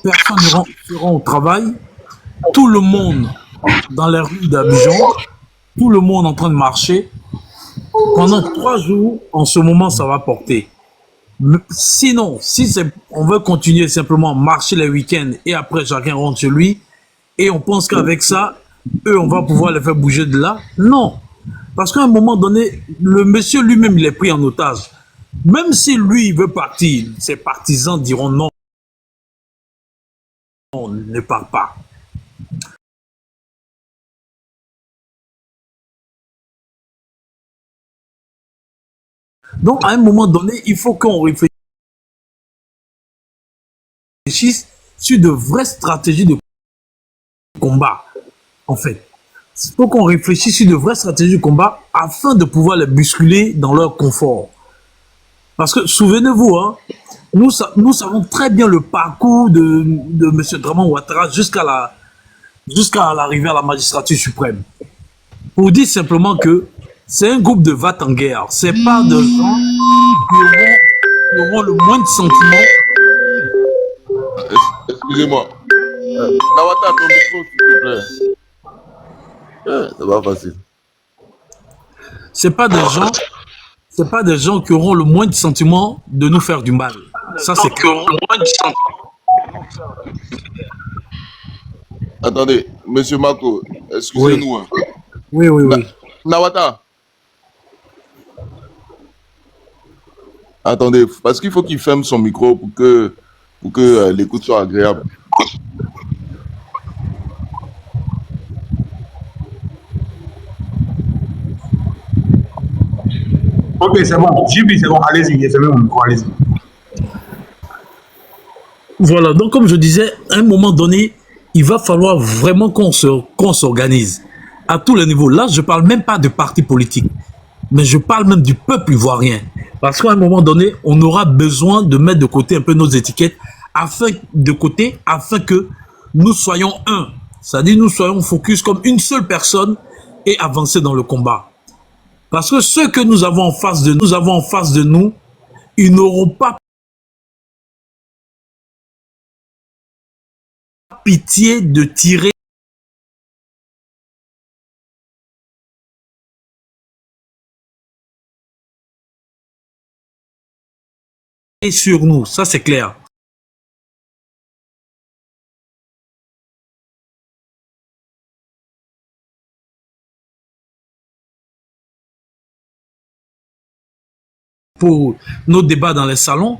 personne ne sera au travail, tout le monde dans les rues d'Abidjan, tout le monde en train de marcher. Pendant 3 jours, en ce moment, ça va porter. Sinon, si on veut continuer simplement à marcher les week-ends et après chacun rentre chez lui, et on pense qu'avec ça, eux, on va pouvoir les faire bouger de là, non. Parce qu'à un moment donné, le monsieur lui-même, il est pris en otage. Même si lui, il veut partir, ses partisans diront non, on ne part pas. Donc, à un moment donné, il faut qu'on réfléchisse sur de vraies stratégies de combat, en fait. Il faut qu'on réfléchisse sur de vraies stratégies de combat afin de pouvoir les bousculer dans leur confort. Parce que, souvenez-vous, hein, nous savons très bien le parcours de M. Draman Ouattara jusqu'à l'arrivée à la magistrature suprême. Pour dire simplement que c'est un groupe de vat en guerre. C'est pas de gens qui auront le moins de sentiments. Excusez-moi. Nawata, ton micro, s'il te plaît. C'est pas facile. C'est pas des gens qui auront le moins de sentiments de nous faire du mal. Ça, c'est clair. Attendez, monsieur Mako, excusez-nous. Oui. Oui, oui, oui. Nawata. Attendez, parce qu'il faut qu'il ferme son micro pour que l'écoute soit agréable. Ok, c'est bon. JB, c'est bon. Allez-y. C'est bon, allez-y. Voilà, donc comme je disais, à un moment donné, il va falloir vraiment qu'on s'organise à tous les niveaux. Là, je ne parle même pas de partis politiques, mais je parle même du peuple ivoirien. Parce qu'à un moment donné, on aura besoin de mettre de côté un peu nos étiquettes afin que nous soyons un. C'est-à-dire nous soyons focus comme une seule personne et avancer dans le combat. Parce que ceux que nous avons en face de nous, ils n'auront pas pitié de tirer sur nous. Ça, c'est clair. Pour nos débats dans les salons.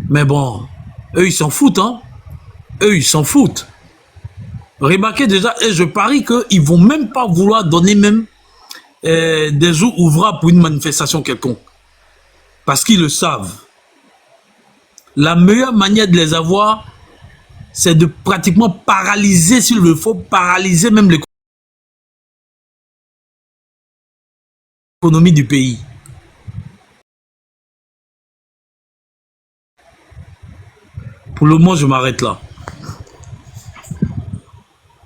Mais bon, eux, ils s'en foutent, hein. Eux, ils s'en foutent. Remarquez déjà, et je parie qu'ils ne vont même pas vouloir donner même des jours ouvrables pour une manifestation quelconque. Parce qu'ils le savent. La meilleure manière de les avoir, c'est de pratiquement paralyser, s'il le faut, paralyser même l'économie du pays. Pour le moment, je m'arrête là.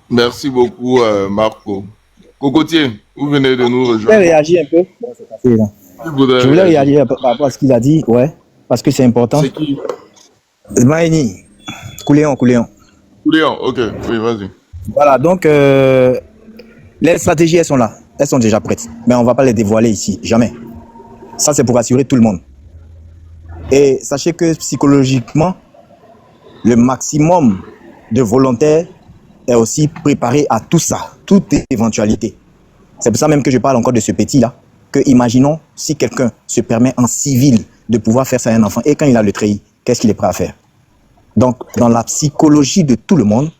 Merci beaucoup, Marco. Cocotier, vous venez de nous rejoindre. Je voulais réagir un peu. Je voulais réagir par rapport à ce qu'il a dit, ouais, parce que c'est important. C'est qui? Maïni, Couléon. Couléon, ok, oui, vas-y. Voilà, donc les stratégies, elles sont là. Elles sont déjà prêtes. Mais on ne va pas les dévoiler ici, jamais. Ça, c'est pour assurer tout le monde. Et sachez que psychologiquement, le maximum de volontaires est aussi préparé à tout ça, toute éventualité. C'est pour ça même que je parle encore de ce petit-là, que imaginons si quelqu'un se permet en civil de pouvoir faire ça à un enfant, et quand il a le treillis, qu'est-ce qu'il est prêt à faire? Donc, dans la psychologie de tout le monde,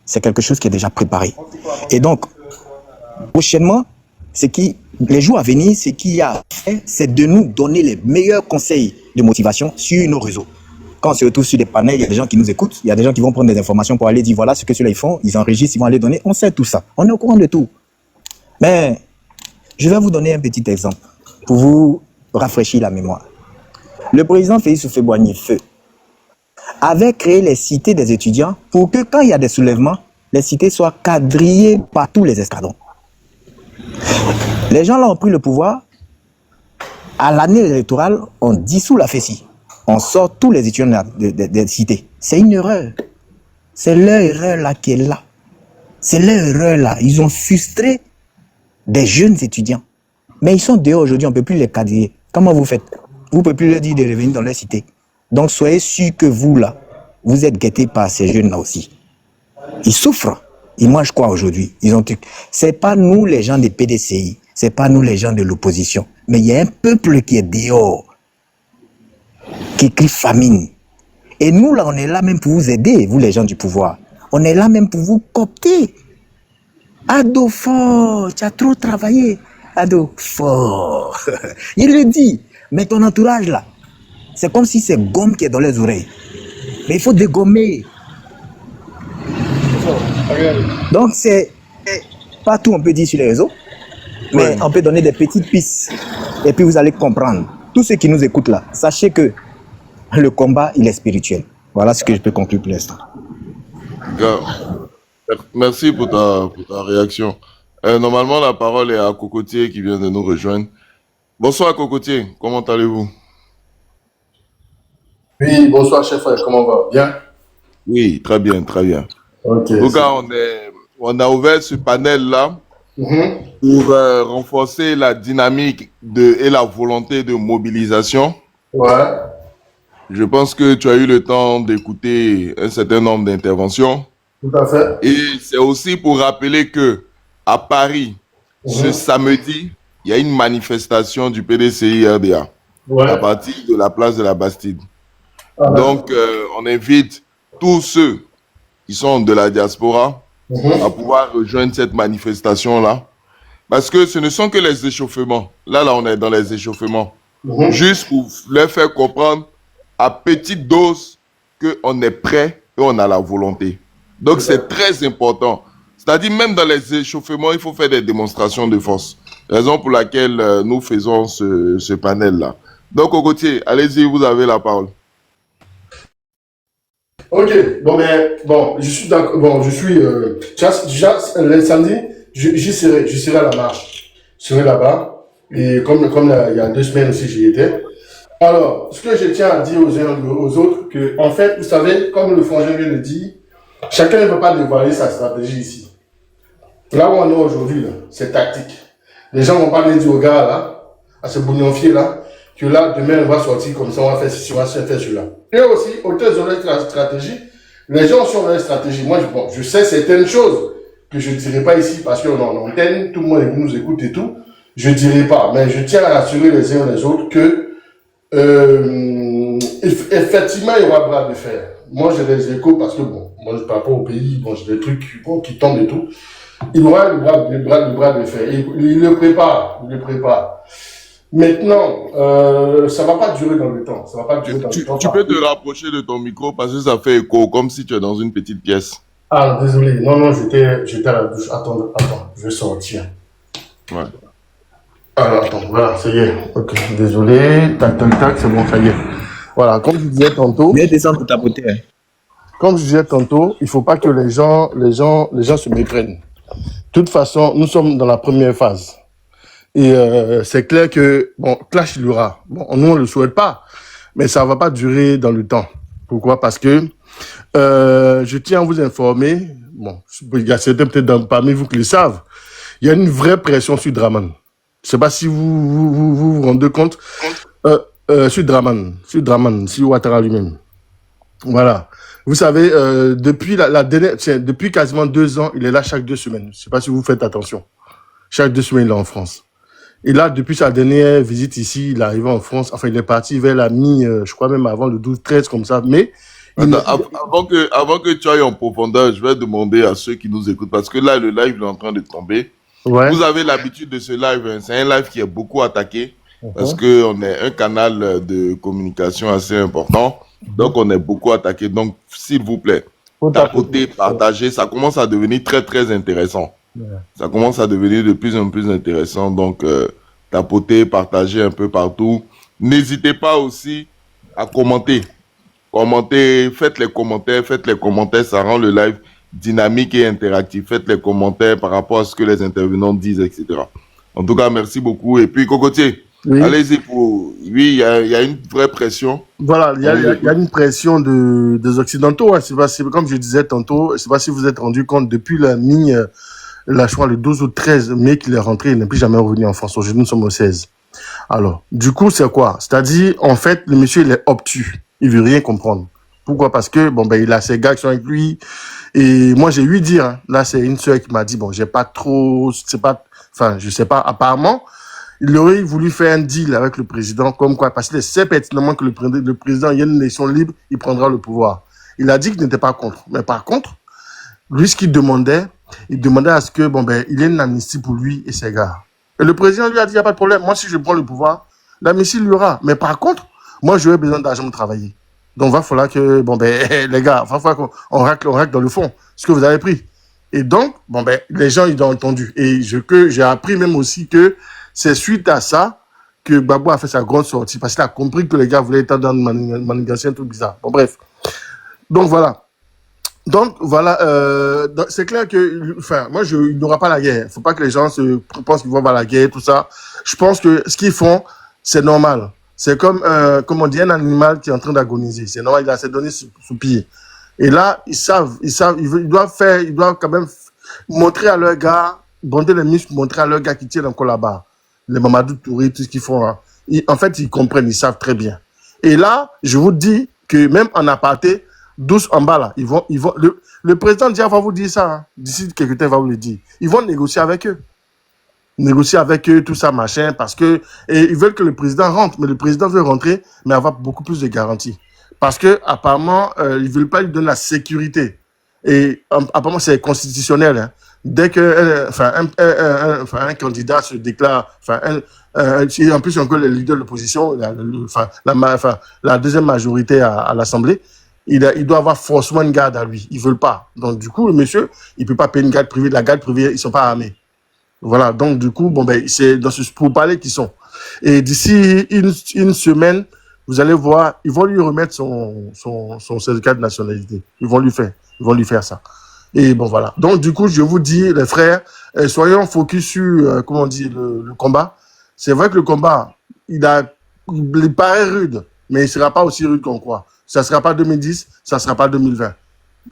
c'est quelque chose qui est déjà préparé. Et donc, prochainement, les jours à venir, ce qu'il y a à faire, c'est de nous donner les meilleurs conseils de motivation sur nos réseaux. Quand on se retrouve sur des panels, il y a des gens qui nous écoutent, il y a des gens qui vont prendre des informations pour aller dire voilà ce que ceux-là ils font, ils enregistrent, ils vont aller donner, on sait tout ça, on est au courant de tout. Mais je vais vous donner un petit exemple pour vous rafraîchir la mémoire. Le président Félix Houphouët-Boigny-Feu avait créé les cités des étudiants pour que quand il y a des soulèvements, les cités soient quadrillées par tous les escadrons. Les gens là ont pris le pouvoir. À l'année électorale, on dissout la FESI. on sort tous les étudiants des cités. C'est une erreur. C'est leur erreur là qui est là. C'est leur erreur là. Ils ont frustré des jeunes étudiants. Mais ils sont dehors aujourd'hui, on ne peut plus les cadrer. Comment vous faites? Vous ne pouvez plus leur dire de revenir dans leur cité. Donc soyez sûrs que vous là, vous êtes guettés par ces jeunes là aussi. Ils souffrent. Ils mangent quoi aujourd'hui? C'est pas nous les gens des PDCI, c'est pas nous les gens de l'opposition. Mais il y a un peuple qui est dehors, qui crie famine. Et nous là, on est là même pour vous aider, vous les gens du pouvoir. On est là même pour vous coopter. Ado fort, tu as trop travaillé. Ado fort. Il le dit. Mais ton entourage là, c'est comme si c'est gomme qui est dans les oreilles. Mais il faut dégommer. Donc c'est pas tout on peut dire sur les réseaux, mais on peut donner des petites pistes. Et puis vous allez comprendre. Tous ceux qui nous écoutent là, sachez que le combat, il est spirituel. Voilà ce que je peux conclure pour l'instant. Merci pour ta réaction. Normalement, la parole est à Cocotier qui vient de nous rejoindre. Bonsoir Cocotier, comment allez-vous? Oui, bonsoir chef, comment on va? Bien? Oui, très bien, très bien. Ok. En tout cas, on a ouvert ce panel-là pour renforcer la dynamique et la volonté de mobilisation. Ouais. Je pense que tu as eu le temps d'écouter un certain nombre d'interventions. Tout à fait. Et c'est aussi pour rappeler que à Paris, ce samedi, il y a une manifestation du PDCI RDA à partir de la place de la Bastide. Donc, on invite tous ceux qui sont de la diaspora à pouvoir rejoindre cette manifestation-là. Parce que ce ne sont que les échauffements. Là, on est dans les échauffements. Juste pour leur faire comprendre à petite dose qu'on est prêt et on a la volonté. Donc, c'est très important. C'est-à-dire, même dans les échauffements, il faut faire des démonstrations de force. Raison pour laquelle nous faisons ce panel-là. Donc, Cocotier, allez-y, vous avez la parole. Ok, je suis d'accord. Bon, déjà, le samedi, je serai à la marche. Je serai là-bas. Et comme il y a 2 semaines aussi, j'y étais. Alors, ce que je tiens à dire aux uns aux autres, que, en fait, vous savez, comme le frangin vient de dire, chacun ne peut pas dévoiler sa stratégie ici. Là où on est aujourd'hui, c'est tactique. Les gens ne vont pas venir dire au gars, là, à ce bougnon-fier, là, que là, demain, on va sortir comme ça, on va faire ceci, on va faire cela. Et aussi, autant ils ont leur stratégie, les gens sont leur stratégie. Moi, je sais certaines choses que je ne dirai pas ici parce qu'on est en antenne, tout le monde nous écoute et tout. Je ne dirai pas, mais je tiens à rassurer les uns et les autres que, effectivement, il y aura bras de fer. Moi, j'ai des échos parce que, moi, je ne parle pas au pays, j'ai des trucs qui tombent et tout. Il y aura le bras de fer. Il le prépare. Maintenant, ça ne va pas durer dans le temps. Tu peux te rapprocher de ton micro parce que ça fait écho, comme si tu es dans une petite pièce. Ah, désolé. Non, j'étais à la douche. Attends, je vais sortir. Ouais. Alors, attends, voilà, ça y est. Ok, désolé. Tac, c'est bon, ça y est. Voilà, comme je disais tantôt. Viens descendre pour tapoter. Comme je disais tantôt, il ne faut pas que les gens se méprennent. De toute façon, nous sommes dans la première phase. Et c'est clair que, clash, il y aura. Nous, on ne le souhaite pas, mais ça ne va pas durer dans le temps. Pourquoi? Parce que je tiens à vous informer, il y a certains peut-être parmi vous qui le savent, il y a une vraie pression sur Draman. Je ne sais pas si vous rendez compte, sur Draman, sur Ouattara lui-même. Voilà. Vous savez, depuis quasiment 2 ans, il est là chaque 2 semaines. Je ne sais pas si vous faites attention. Chaque 2 semaines, il est en France. Et là, depuis sa dernière visite ici, il est arrivé en France. Enfin, il est parti vers la je crois même avant le 12-13, comme ça. Mais avant que tu ailles en profondeur, je vais demander à ceux qui nous écoutent, parce que là, le live est en train de tomber. Ouais. Vous avez l'habitude de ce live. Hein. C'est un live qui est beaucoup attaqué, parce qu'on est un canal de communication assez important. Donc, on est beaucoup attaqué. Donc, s'il vous plaît, tapotez, partagez. Ça commence à devenir très, très intéressant. Ouais. Ça commence à devenir de plus en plus intéressant. Donc, tapotez, partagez un peu partout. N'hésitez pas aussi à commenter. Faites les commentaires. Ça rend le live dynamique et interactif. Faites les commentaires par rapport à ce que les intervenants disent, etc. En tout cas, merci beaucoup. Et puis, Cocotier, Oui. Allez-y pour... Oui, il y a une vraie pression. Voilà, il y Allez-y. a une pression des Occidentaux. Hein. Comme je disais tantôt, je ne sais pas si vous êtes rendu compte, depuis la ligne, je crois, le 12 ou 13 mai qu'il est rentré, il n'est plus jamais revenu en France. Aujourd'hui, nous sommes au 16. Alors, du coup, c'est quoi? C'est-à-dire, en fait, le monsieur, il est obtus. Il veut rien comprendre. Pourquoi? Parce que, bon, ben, il a ses gars qui sont avec lui. Et moi, j'ai eu dire, hein, là, c'est une sœur qui m'a dit, bon, j'ai pas trop, c'est pas, enfin, je sais pas, apparemment, il aurait voulu faire un deal avec le président, comme quoi, parce qu'il sait pertinemment que le président, il y a une élection libre, il prendra le pouvoir. Il a dit qu'il n'était pas contre. Mais par contre, lui, ce qu'il demandait, il demandait à ce que, bon, ben, il y ait une amnistie pour lui et ses gars. Et le président lui a dit, il n'y a pas de problème. Moi, si je prends le pouvoir, l'amnistie, il y aura. Mais par contre, moi, j'aurai besoin d'argent pour travailler. Donc, il va falloir que, bon, ben, les gars, il va falloir qu'on racle dans le fond ce que vous avez pris. Et donc, bon, ben, les gens, ils ont entendu. Et j'ai appris même aussi que c'est suite à ça que Gbagbo a fait sa grande sortie. Parce qu'il a compris que les gars voulaient être dans une manigance, un truc bizarre. Bon, bref. Donc, voilà. C'est clair que, enfin, moi, il n'y aura pas la guerre. Faut pas que les gens pensent qu'ils vont avoir la guerre, tout ça. Je pense que ce qu'ils font, c'est normal. C'est comme on dit, un animal qui est en train d'agoniser. C'est normal, il a ses données sous pied. Et là, ils doivent quand même montrer à leurs gars, bonder les muscles, montrer à leurs gars qui tiennent encore là-bas. Les Mamadou Touré, tout ce qu'ils font là. En fait, ils comprennent, ils savent très bien. Et là, je vous dis que même en aparté, douce en bas là, le président Dia va vous dire ça, hein. D'ici quelques temps, il va vous le dire. Ils vont négocier avec eux. Négocier avec eux, tout ça, machin, parce que, et ils veulent que le président rentre, mais le président veut rentrer, mais avoir beaucoup plus de garanties. Parce que, apparemment, ils veulent pas lui donner la sécurité. Et, apparemment, c'est constitutionnel, hein. Dès que, un candidat se déclare, en plus, encore le leader de l'opposition, la deuxième majorité à l'Assemblée, il doit avoir forcément une garde à lui. Ils veulent pas. Donc, du coup, le monsieur, il peut pas payer une garde privée. La garde privée, ils sont pas armés. Voilà. Donc, du coup, bon, ben, c'est dans ce pourparler qu'ils sont. Et d'ici une semaine, vous allez voir, ils vont lui remettre son certificat de nationalité. Ils vont lui faire ça. Et bon, voilà. Donc, du coup, je vous dis, les frères, soyons focus sur, comment on dit, le combat. C'est vrai que le combat, il paraît rude, mais il ne sera pas aussi rude qu'on croit. Ça ne sera pas 2010, ça ne sera pas 2020.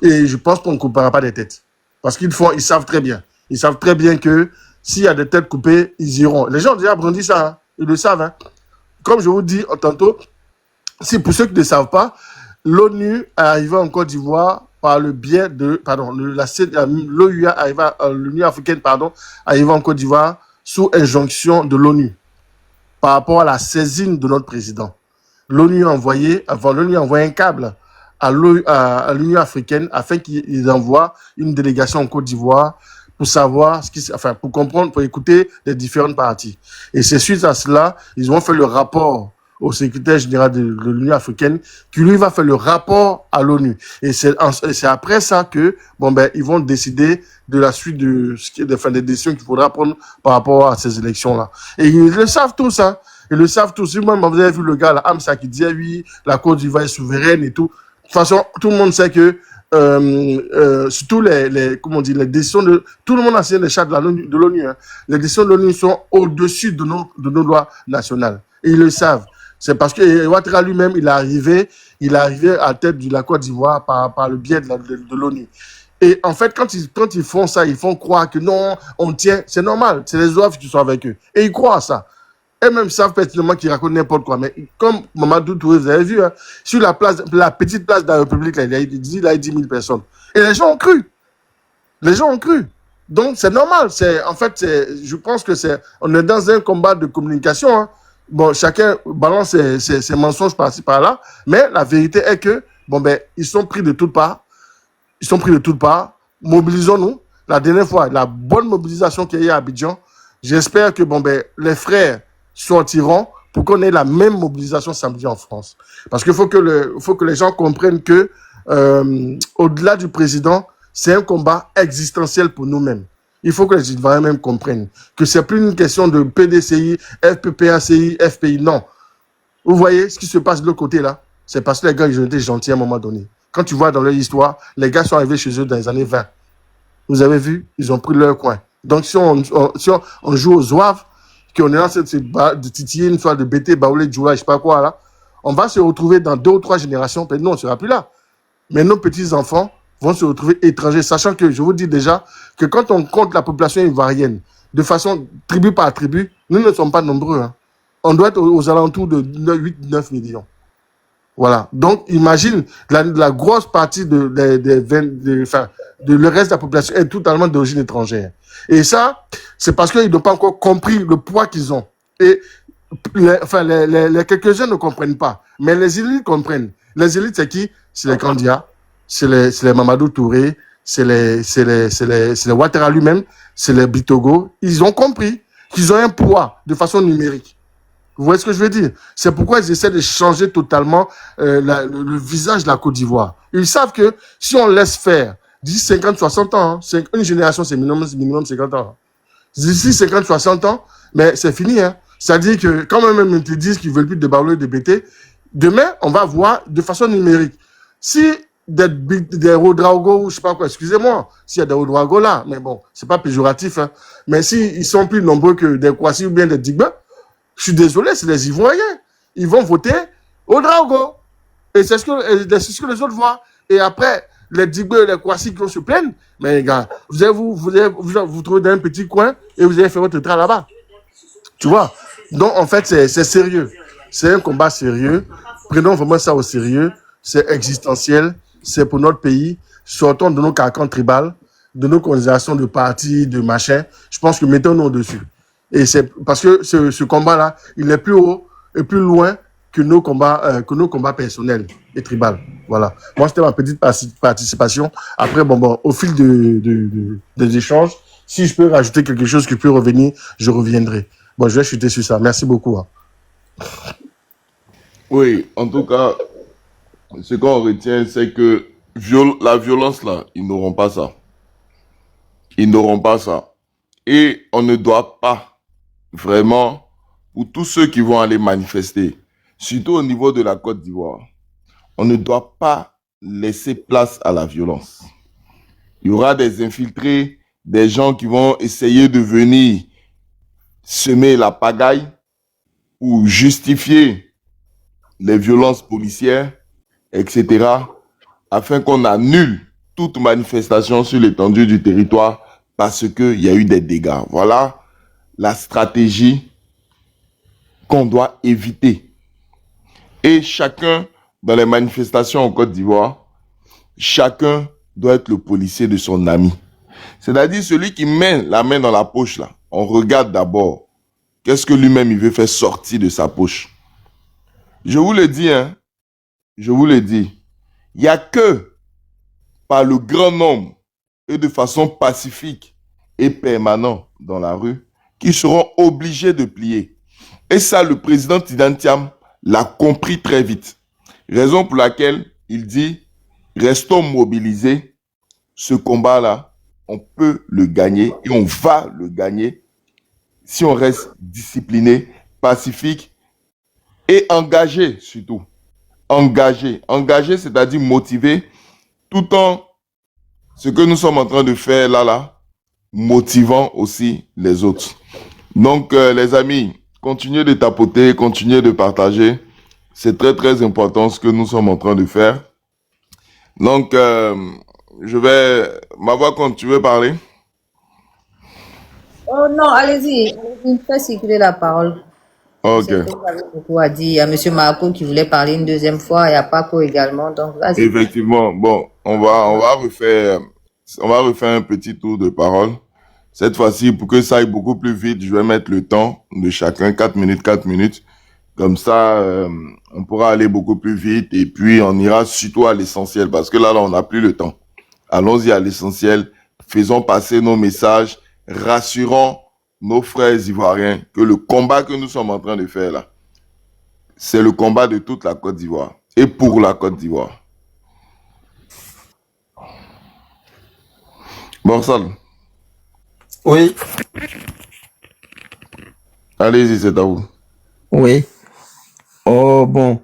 Et je pense qu'on ne coupera pas des têtes. Parce ils savent très bien. Ils savent très bien que s'il y a des têtes coupées, ils iront. Les gens ont déjà brandi ça, hein. Ils le savent, hein. Comme je vous dis tantôt, pour ceux qui ne savent pas, l'ONU est arrivée en Côte d'Ivoire par le biais de, l'OUA l'Union africaine, arrivée en Côte d'Ivoire sous injonction de l'ONU par rapport à la saisine de notre président. L'ONU a envoyé un câble à l'Union africaine afin qu'ils envoient une délégation en Côte d'Ivoire pour savoir pour comprendre, pour écouter les différentes parties. Et c'est suite à cela, ils ont fait le rapport au secrétaire général de l'Union africaine, qui lui va faire le rapport à l'ONU. Et c'est après ça que, ils vont décider de la suite des décisions qu'il faudra prendre par rapport à ces élections-là. Et ils le savent tous, hein. Ils le savent tous. Moi, vous avez vu le gars, là, Amsa, qui disait, oui, la Côte d'Ivoire est souveraine et tout. De toute façon, tout le monde sait que, surtout les décisions tout le monde a signé les chartes de l'ONU, hein. Les décisions de l'ONU sont au-dessus de nos lois nationales. Et ils le savent. C'est parce que Ouattara lui-même, il est arrivé à la tête de la Côte d'Ivoire par le biais de l'ONU. Et en fait, quand ils font ça, ils font croire que non, on tient, c'est normal, c'est les OAF qui sont avec eux. Et ils croient à ça. Eux-mêmes savent pertinemment qu'ils racontent n'importe quoi. Mais comme Mamadou Touré, vous avez vu, hein, sur la petite place de la République, là, il y a 10 000 personnes. Et les gens ont cru. Donc, c'est normal. Je pense que on est dans un combat de communication, hein. Bon, chacun balance ses mensonges par-ci, par-là. Mais la vérité est que, ils sont pris de toutes parts. Mobilisons-nous. La dernière fois, la bonne mobilisation qu'il y a eu à Abidjan, j'espère que, les frères sortiront pour qu'on ait la même mobilisation samedi en France. Parce qu'il faut que les gens comprennent que, au-delà du président, c'est un combat existentiel pour nous-mêmes. Il faut que les Ivoiriens même comprennent que c'est plus une question de PDCI, FPPACI, FPI. Non. Vous voyez ce qui se passe de l'autre côté là? C'est parce que les gars, ils ont été gentils à un moment donné. Quand tu vois dans leur histoire, les gars sont arrivés chez eux dans les années 20. Vous avez vu? Ils ont pris leur coin. Donc, si on joue aux zouaves, qu'on est en train de titiller une fois de BT, Baoulé, Djoula, je sais pas quoi, là, on va se retrouver dans 2 ou 3 générations, peut-être nous, on ne sera plus là. Mais nos petits-enfants vont se retrouver étrangers, sachant que je vous dis déjà que quand on compte la population ivoirienne de façon tribu par tribu, nous ne sommes pas nombreux. Hein. On doit être aux alentours de 8-9 millions. Voilà. Donc, imagine, la grosse partie de le reste de la population est totalement d'origine étrangère. Et ça, c'est parce qu'ils n'ont pas encore compris le poids qu'ils ont. Et les quelques-uns ne comprennent pas. Mais les élites comprennent. Les élites, c'est qui? C'est les Kandia, c'est les Mamadou Touré, c'est les Ouattara lui-même, c'est les Bitogo. Ils ont compris qu'ils ont un poids de façon numérique. Vous voyez ce que je veux dire? C'est pourquoi ils essaient de changer totalement le visage de la Côte d'Ivoire. Ils savent que si on laisse faire d'ici 50, 60 ans, hein, une génération, c'est minimum 50 ans. D'ici 50, 60 ans, mais c'est fini. Hein. C'est-à-dire que quand même ils te disent qu'ils veulent plus de Baoulé, de BT, demain, on va voir de façon numérique. Si des Ouedraogo, je sais pas quoi, excusez-moi, s'il y a des Ouedraogo là, mais bon, c'est pas péjoratif, hein. Mais s'ils sont plus nombreux que des Kwasi ou bien des Digba, je suis désolé, c'est les Ivoiriens. Ils vont voter au Drago. Et c'est ce que les autres voient. Et après, les Digbe et les Kwasi qui vont se plaindre, mais les gars, vous allez vous trouver dans un petit coin et vous allez faire votre travail là-bas. Tu vois? Donc, en fait, c'est sérieux. C'est un combat sérieux. Prenons vraiment ça au sérieux. C'est existentiel. C'est pour notre pays. Sortons de nos carcans tribales, de nos considérations de partis, de machin. Je pense que mettons-nous au-dessus. Et c'est parce que ce combat-là, il est plus haut et plus loin que nos combats personnels et tribales. Voilà. Moi, c'était ma petite participation. Après, au fil des échanges, si je peux rajouter quelque chose qui peut revenir, je reviendrai. Bon, je vais chuter sur ça. Merci beaucoup. Hein. Oui, en tout cas, ce qu'on retient, c'est que la violence, là, ils n'auront pas ça. Ils n'auront pas ça. Et on ne doit pas, vraiment, pour tous ceux qui vont aller manifester, surtout au niveau de la Côte d'Ivoire, on ne doit pas laisser place à la violence. Il y aura des infiltrés, des gens qui vont essayer de venir semer la pagaille ou justifier les violences policières, etc., afin qu'on annule toute manifestation sur l'étendue du territoire parce qu'il y a eu des dégâts. Voilà la stratégie qu'on doit éviter. Et chacun, dans les manifestations en Côte d'Ivoire, chacun doit être le policier de son ami. C'est-à-dire celui qui met la main dans la poche, là, on regarde d'abord qu'est-ce que lui-même il veut faire sortir de sa poche. Je vous le dis, hein, je vous le dis, il n'y a que par le grand nombre et de façon pacifique et permanente dans la rue qui seront obligés de plier. Et ça, le président Tidantiam l'a compris très vite. Raison pour laquelle il dit, restons mobilisés, ce combat-là, on peut le gagner et on va le gagner si on reste discipliné, pacifique et engagé surtout. Engagé, c'est-à-dire motivé, tout en ce que nous sommes en train de faire là, motivant aussi les autres. Donc, les amis, continuez de tapoter, continuez de partager. C'est très, très important ce que nous sommes en train de faire. Donc, ma voix, quand tu veux parler? Oh non, allez-y, faites circuler la parole. Ok. Vous avez beaucoup à dire. Il y a M. Marco qui voulait parler une deuxième fois, il y a Paco également, donc vas-y. Effectivement, bon, on va refaire un petit tour de parole. Cette fois-ci, pour que ça aille beaucoup plus vite, je vais mettre le temps de chacun, 4 minutes. Comme ça, on pourra aller beaucoup plus vite et puis on ira surtout à l'essentiel parce que là, on n'a plus le temps. Allons-y à l'essentiel. Faisons passer nos messages. Rassurons nos frères ivoiriens que le combat que nous sommes en train de faire là, c'est le combat de toute la Côte d'Ivoire et pour la Côte d'Ivoire. Borsal. Oui, Allez-y, c'est à vous. oui. Oh, bon.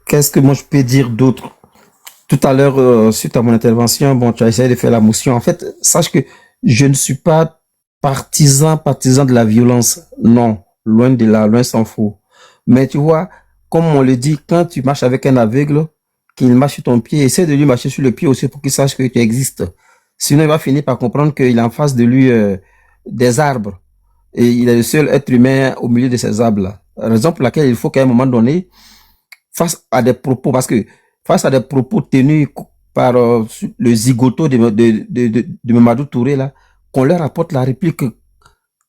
Qu'est-ce que moi je peux dire d'autre? Tout à l'heure, suite à mon intervention, bon, tu as essayé de faire la motion. En fait, sache que je ne suis pas partisan de la violence. Non, loin de là, loin s'en faut. Mais tu vois, comme on le dit, quand tu marches avec un aveugle, qu'il marche sur ton pied, essaie de lui marcher sur le pied aussi pour qu'il sache que tu existes. Sinon, il va finir par comprendre qu'il a en face de lui des arbres. Et il est le seul être humain au milieu de ces arbres-là. Raison pour laquelle il faut qu'à un moment donné, face à des propos, parce que face à des propos tenus par le zigoto de Mamadou Touré, là, qu'on leur apporte la réplique,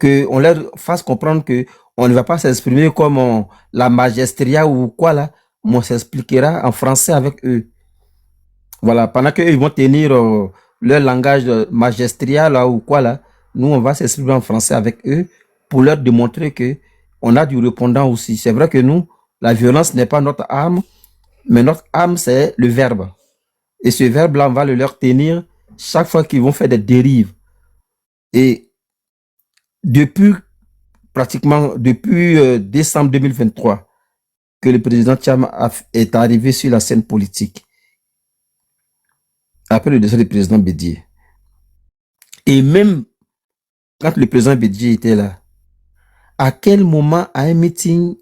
qu'on leur fasse comprendre que on ne va pas s'exprimer comme la magistria ou quoi là, mais on s'expliquera en français avec eux. Voilà, pendant qu'eux ils vont tenir leur langage magistria là ou quoi là, nous on va s'exprimer en français avec eux pour leur démontrer que on a du répondant aussi. C'est vrai que nous, la violence n'est pas notre arme, mais notre arme c'est le verbe. Et ce verbe-là, on va le leur tenir chaque fois qu'ils vont faire des dérives. Et depuis décembre 2023 que le président Tcham est arrivé sur la scène politique, après le décès du président Bédié. Et même quand le président Bédié était là, à quel moment, à un meeting,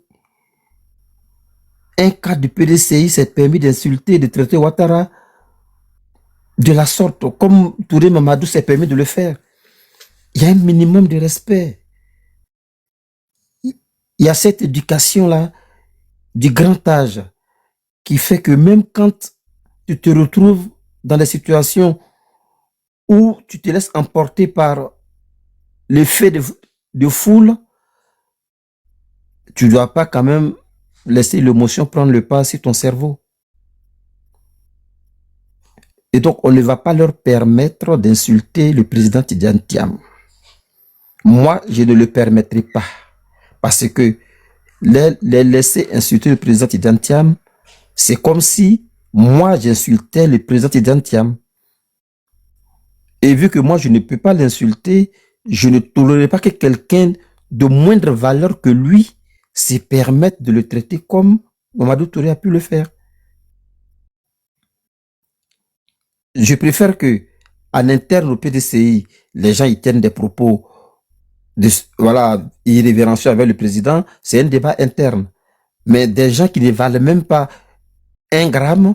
un cadre du PDCI s'est permis d'insulter, de traiter Ouattara de la sorte, comme Touré Mamadou s'est permis de le faire? Il y a un minimum de respect. Il y a cette éducation-là du grand âge qui fait que même quand tu te retrouves dans des situations où tu te laisses emporter par l'effet de foule, tu ne dois pas quand même laisser l'émotion prendre le pas sur ton cerveau. Et donc, on ne va pas leur permettre d'insulter le président Tidjane Thiam. Moi, je ne le permettrai pas. Parce que les laisser insulter le président Tidjane Thiam, c'est comme si moi, j'insultais le président Tidjane Thiam. Et vu que moi, je ne peux pas l'insulter, je ne tolérerai pas que quelqu'un de moindre valeur que lui se permette de le traiter comme Mamadou Touré a pu le faire. Je préfère que, en interne au PDCI, les gens y tiennent des propos irrévérencieux avec le président. C'est un débat interne. Mais des gens qui ne valent même pas un gramme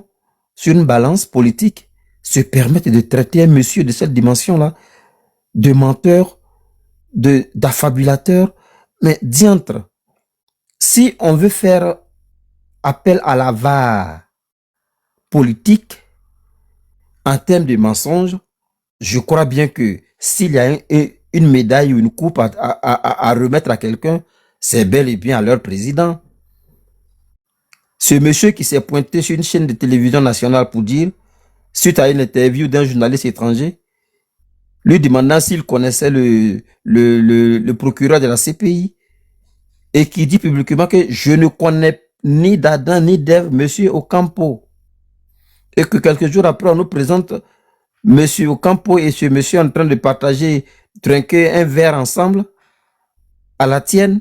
sur une balance politique se permettent de traiter un monsieur de cette dimension-là de menteur, d'affabulateur. Mais diantre, si on veut faire appel à la VAR politique en termes de mensonges, je crois bien que s'il y a une médaille ou une coupe à remettre à quelqu'un, c'est bel et bien à leur président. Ce monsieur qui s'est pointé sur une chaîne de télévision nationale pour dire, suite à une interview d'un journaliste étranger, lui demandant s'il connaissait le procureur de la CPI, et qui dit publiquement que je ne connais ni d'Adam ni d'Ève, monsieur Ocampo. Et que quelques jours après, on nous présente monsieur Ocampo et ce monsieur en train de partager, trinquer un verre ensemble, à la tienne.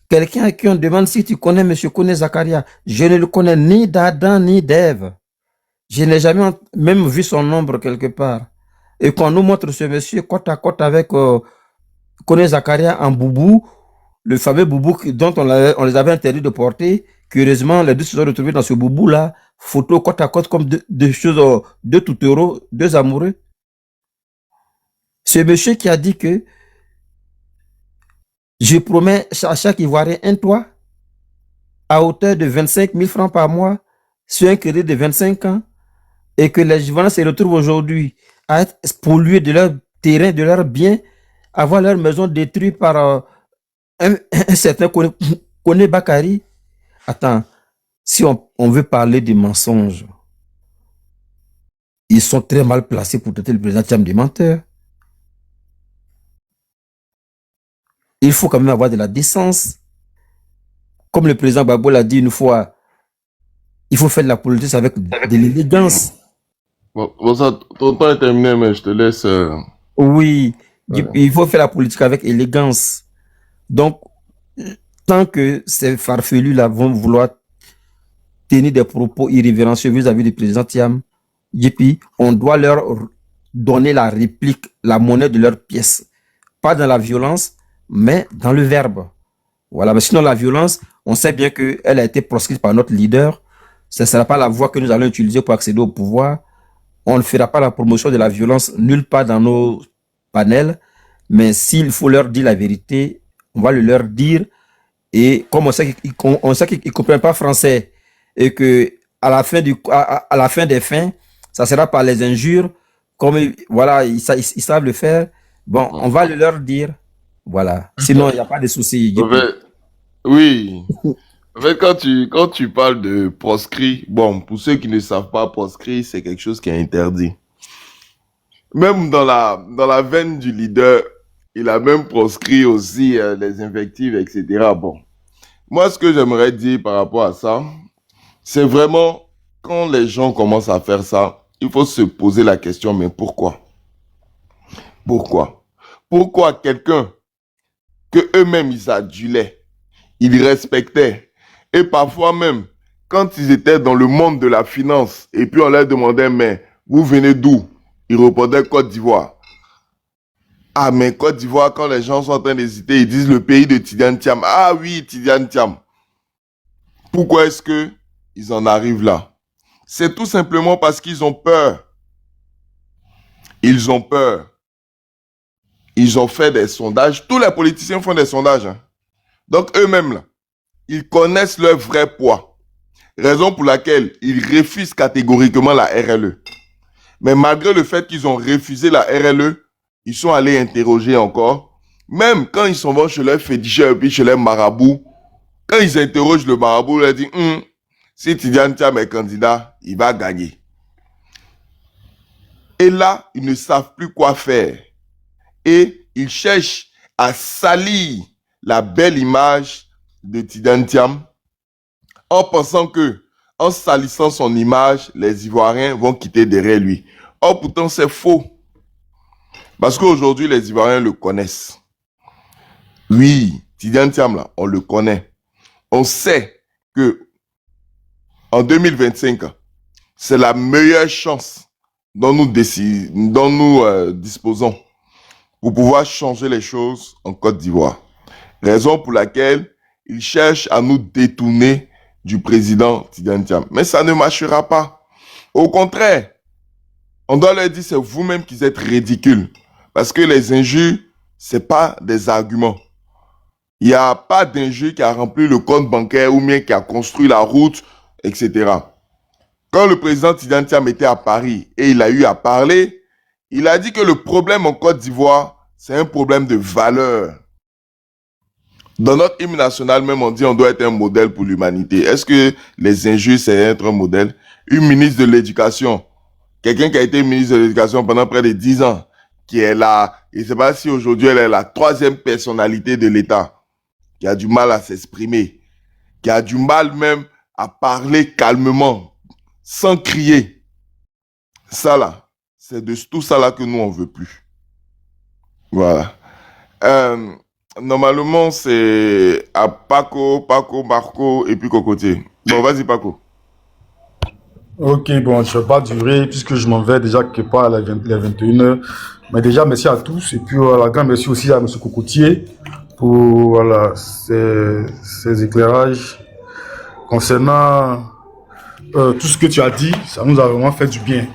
Quelqu'un à qui on demande si tu connais monsieur Kone Zakaria. Je ne le connais ni d'Adam ni d'Ève. Je n'ai jamais même vu son nombre quelque part. Et qu'on nous montre ce monsieur côte à côte avec Kone Zakaria en boubou, le fameux boubou dont on les avait interdit de porter. Curieusement, les deux se sont retrouvés dans ce boubou-là, photo côte à côte comme deux choses, deux toutereaux, deux amoureux. Ce monsieur qui a dit que je promets à chaque Ivoirien un toit à hauteur de 25 000 francs par mois sur un crédit de 25 ans et que les Ivoiriens se retrouvent aujourd'hui à être pollués de leur terrain, de leurs biens, avoir leur maison détruite par un certain Kone Bakari. Attends, si on veut parler des mensonges, ils sont très mal placés pour traiter le président Thiam de menteur. Il faut quand même avoir de la décence. Comme le président Gbagbo l'a dit une fois, il faut faire de la politique avec de l'élégance. Bon, ça, ton temps est terminé, mais je te laisse. Oui, Voilà. il faut faire la politique avec élégance. Donc, tant que ces farfelus-là vont vouloir tenir des propos irrévérencieux vis-à-vis du président Thiam, on doit leur donner la réplique, la monnaie de leur pièce. pas dans la violence, mais dans le verbe. Voilà, mais sinon la violence, on sait bien qu'elle a été proscrite par notre leader. Ce ne sera pas la voie que nous allons utiliser pour accéder au pouvoir. On ne fera pas la promotion de la violence nulle part dans nos panels. Mais s'il faut leur dire la vérité, on va le leur dire. Et comme on sait qu'ils ne comprennent pas français et que à la fin des fins, ça sera par les injures, comme voilà, ils savent le faire. Bon, on va le leur dire. Voilà. Sinon, il n'y a pas de souci. Oui. En fait, quand tu parles de proscrit, bon, pour ceux qui ne savent pas, proscrit, c'est quelque chose qui est interdit. Même dans la veine du leader, il a même proscrit aussi les invectives, etc. Bon. Moi, ce que j'aimerais dire par rapport à ça, c'est vraiment, quand les gens commencent à faire ça, il faut se poser la question, mais pourquoi? Pourquoi? Pourquoi quelqu'un que eux-mêmes ils adulaient, ils respectaient, et parfois même, quand ils étaient dans le monde de la finance, et puis on leur demandait, mais vous venez d'où? Ils répondaient Côte d'Ivoire. Ah, mais Côte d'Ivoire, quand les gens sont en train d'hésiter, ils disent le pays de Tidiane Thiam. Ah oui, Tidiane Thiam. Pourquoi est-ce que ils en arrivent là? C'est tout simplement parce qu'ils ont peur. Ils ont peur. Ils ont fait des sondages. Tous les politiciens font des sondages. Hein. Donc eux-mêmes, là, ils connaissent leur vrai poids. Raison pour laquelle ils refusent catégoriquement la RLE. Mais malgré le fait qu'ils ont refusé la RLE, ils sont allés interroger encore. Même quand ils sont venus chez leur féticheur et puis chez leur marabout, quand ils interrogent le marabout, ils leur disent si Tidiane Thiam est candidat, il va gagner. Et là, ils ne savent plus quoi faire. Et ils cherchent à salir la belle image de Tidiane Thiam en pensant que, en salissant son image, les Ivoiriens vont quitter derrière lui. Or, pourtant, c'est faux. Parce qu'aujourd'hui, les Ivoiriens le connaissent. Oui, Tidiane Thiam, là, on le connaît. On sait que en 2025, c'est la meilleure chance dont nous disposons pour pouvoir changer les choses en Côte d'Ivoire. Raison pour laquelle ils cherchent à nous détourner du président Tidiane Thiam. Mais ça ne marchera pas. Au contraire, on doit leur dire c'est vous-même qui êtes ridicules. Parce que les injures, c'est pas des arguments. Il n'y a pas d'injure qui a rempli le compte bancaire ou bien qui a construit la route, etc. Quand le président Tidiane Thiam était à Paris et il a eu à parler, il a dit que le problème en Côte d'Ivoire, c'est un problème de valeur. Dans notre hymne national même, on dit qu'on doit être un modèle pour l'humanité. Est-ce que les injures, c'est être un modèle? Une ministre de l'Éducation, quelqu'un qui a été ministre de l'Éducation pendant près de 10 ans, qui est là, je ne sais pas si aujourd'hui elle est la troisième personnalité de l'État, qui a du mal à s'exprimer, qui a du mal même à parler calmement, sans crier. Ça là, c'est de tout ça là que nous on veut plus. Voilà. Normalement, c'est à Paco, Marco et puis Cocotier. Bon, vas-y Paco. Ok, bon, je ne vais pas durer puisque je m'en vais déjà quelque part à les 21h. Mais déjà, merci à tous. Et puis, voilà, grand merci aussi à M. Cocotier pour voilà, ces éclairages. Concernant tout ce que tu as dit, ça nous a vraiment fait du bien.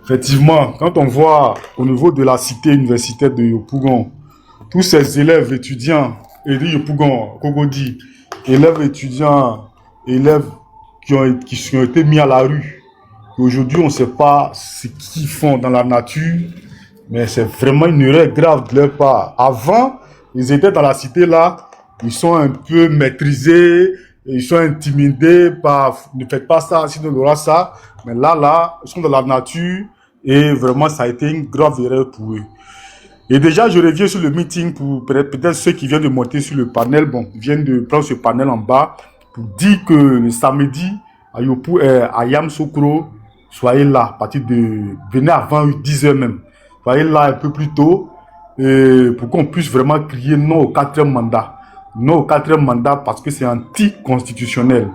Effectivement, quand on voit au niveau de la cité universitaire de Yopougon, tous ces élèves étudiants, et de Yopougon, Kogodi, élèves étudiants, élèves qui ont été mis à la rue. Aujourd'hui, on ne sait pas ce qu'ils font dans la nature, mais c'est vraiment une erreur grave de leur part. Avant, ils étaient dans la cité là, ils sont un peu maîtrisés, ils sont intimidés par ne faites pas ça, sinon il y aura ça. Mais là, ils sont dans la nature et vraiment, ça a été une grave erreur pour eux. Et déjà, je reviens sur le meeting pour peut-être ceux qui viennent de monter sur le panel, bon, viennent de prendre ce panel en bas pour dire que le samedi, à Yopou, à Yamsoukro, soyez là, à partir de, venez avant 10h même. Soyez là un peu plus tôt, pour qu'on puisse vraiment crier non au 4e mandat. Non au 4e mandat parce que c'est anticonstitutionnel.